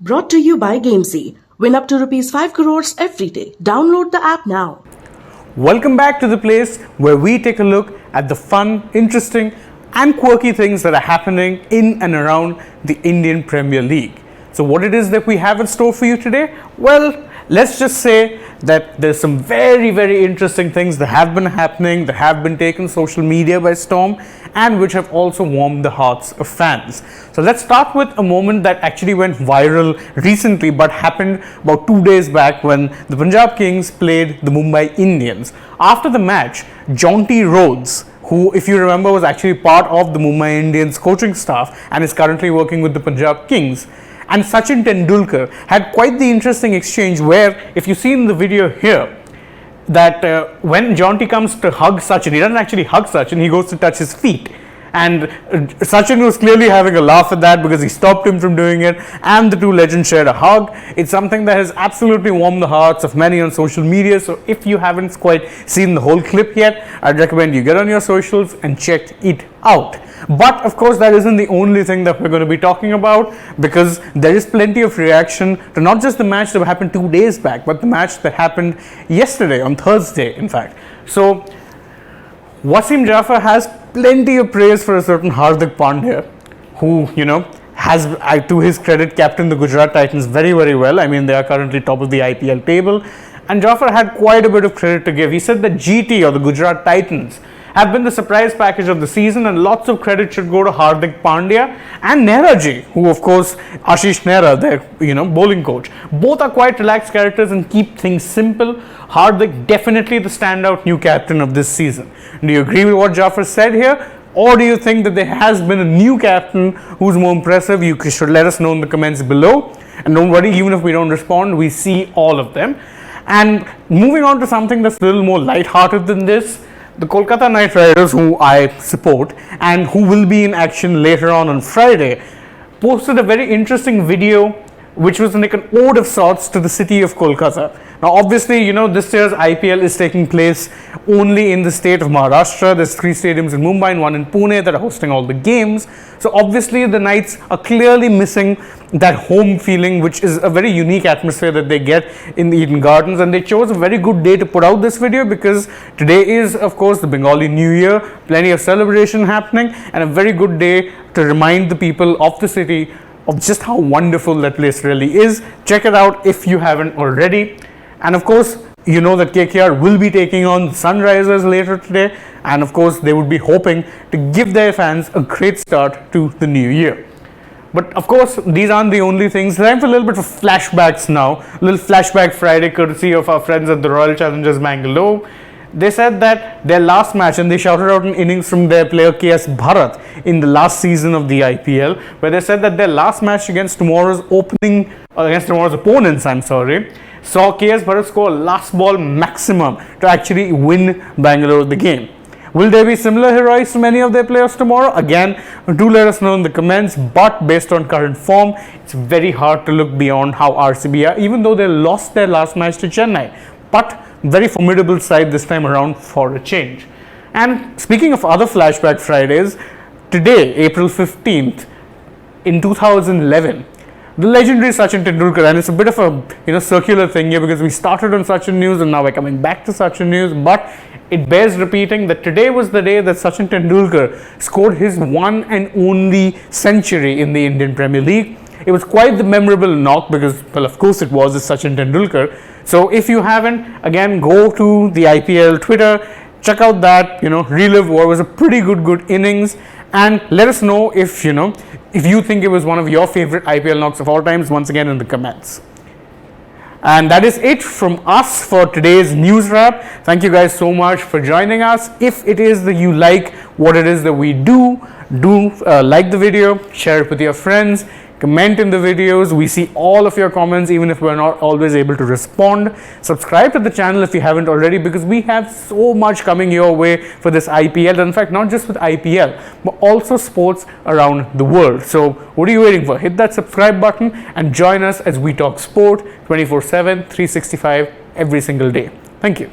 Brought to you by Gamezy. Win up to rupees 5 crores every day. Download the app now. Welcome back to the place where we take a look at the fun, interesting and quirky things that are happening in and around the Indian Premier League. So what it is that we have in store for you today? Well, let's just say that there's some very interesting things that have been happening, that have been taken social media by storm and which have also warmed the hearts of fans. So let's start with a moment that actually went viral recently but happened about 2 days back when the Punjab Kings played the Mumbai Indians. After the match, Jaunty Rhodes, who, if you remember, was actually part of the Mumbai Indians coaching staff and is currently working with the Punjab Kings, and Sachin Tendulkar had quite the interesting exchange where, if you see in the video here, that when Jaunty comes to hug Sachin, he doesn't actually hug Sachin, he goes to touch his feet. And Sachin was clearly having a laugh at that because he stopped him from doing it, and the two legends shared a hug. It's something that has absolutely warmed the hearts of many on social media. So if you haven't quite seen the whole clip yet, I'd recommend you get on your socials and check it out. But of course, that isn't the only thing that we're going to be talking about, because there is plenty of reaction to not just the match that happened 2 days back, but the match that happened yesterday, on Thursday, in fact. So Wasim Jaffer has plenty of praise for a certain Hardik Pandya, who, has, to his credit, captained the Gujarat Titans very well. I mean, they are currently top of the IPL table. And Jaffer had quite a bit of credit to give. He said that GT, or the Gujarat Titans, have been the surprise package of the season, and lots of credit should go to Hardik Pandya and Nehra ji, who, of course, Ashish Nehra, their bowling coach. Both are quite relaxed characters and keep things simple. Hardik definitely the standout new captain of this season. Do you agree with what Jaffer said here? Or do you think that there has been a new captain who's more impressive? You should let us know in the comments below. And don't worry, even if we don't respond, we see all of them. And moving on to something that's a little more lighthearted than this, the Kolkata Knight Riders, who I support and who will be in action later on Friday, posted a very interesting video which was like an ode of sorts to the city of Kolkata. Now obviously, this year's IPL is taking place only in the state of Maharashtra. There's 3 stadiums in Mumbai and 1 in Pune that are hosting all the games. So obviously the Knights are clearly missing that home feeling, which is a very unique atmosphere that they get in the Eden Gardens. And they chose a very good day to put out this video because today is, of course, the Bengali New Year, plenty of celebration happening, and a very good day to remind the people of the city of just how wonderful that place really is. Check it out if you haven't already. And of course, you know that KKR will be taking on Sunrisers later today, and of course they would be hoping to give their fans a great start to the new year. But of course, these aren't the only things. Time for a little bit of flashbacks now. A little flashback Friday courtesy of our friends at the Royal Challengers Bangalore. They said that their last match, and they shouted out an innings from their player KS Bharat in the last season of the IPL, where they said that their last match against tomorrow's opponents, saw KS Bharat score last ball maximum to actually win Bangalore the game. Will there be similar heroics from any of their players tomorrow? Again, do let us know in the comments, but based on current form, it's very hard to look beyond how RCB are, even though they lost their last match to Chennai. But very formidable side this time around for a change. And speaking of other flashback Fridays, today, April 15th, in 2011, the legendary Sachin Tendulkar, and it's a bit of a circular thing here because we started on Sachin news and now we're coming back to Sachin news, but it bears repeating that today was the day that Sachin Tendulkar scored his one and only century in the Indian Premier League. It was quite the memorable knock because, well, of course it was, it's Sachin Tendulkar. So if you haven't, again, go to the IPL Twitter, check out that, relive what was a pretty good innings, and let us know if you think it was one of your favorite IPL knocks of all times, once again in the comments. And that is it from us for today's news wrap. Thank you guys so much for joining us. If it is that you like what it is that we do like the video, share it with your friends, comment in the videos. We see all of your comments, even if we're not always able to respond. Subscribe to the channel if you haven't already, because we have so much coming your way for this IPL. In fact, not just with IPL, but also sports around the world. So what are you waiting for? Hit that subscribe button and join us as we talk sport 24/7, 365 every single day. Thank you.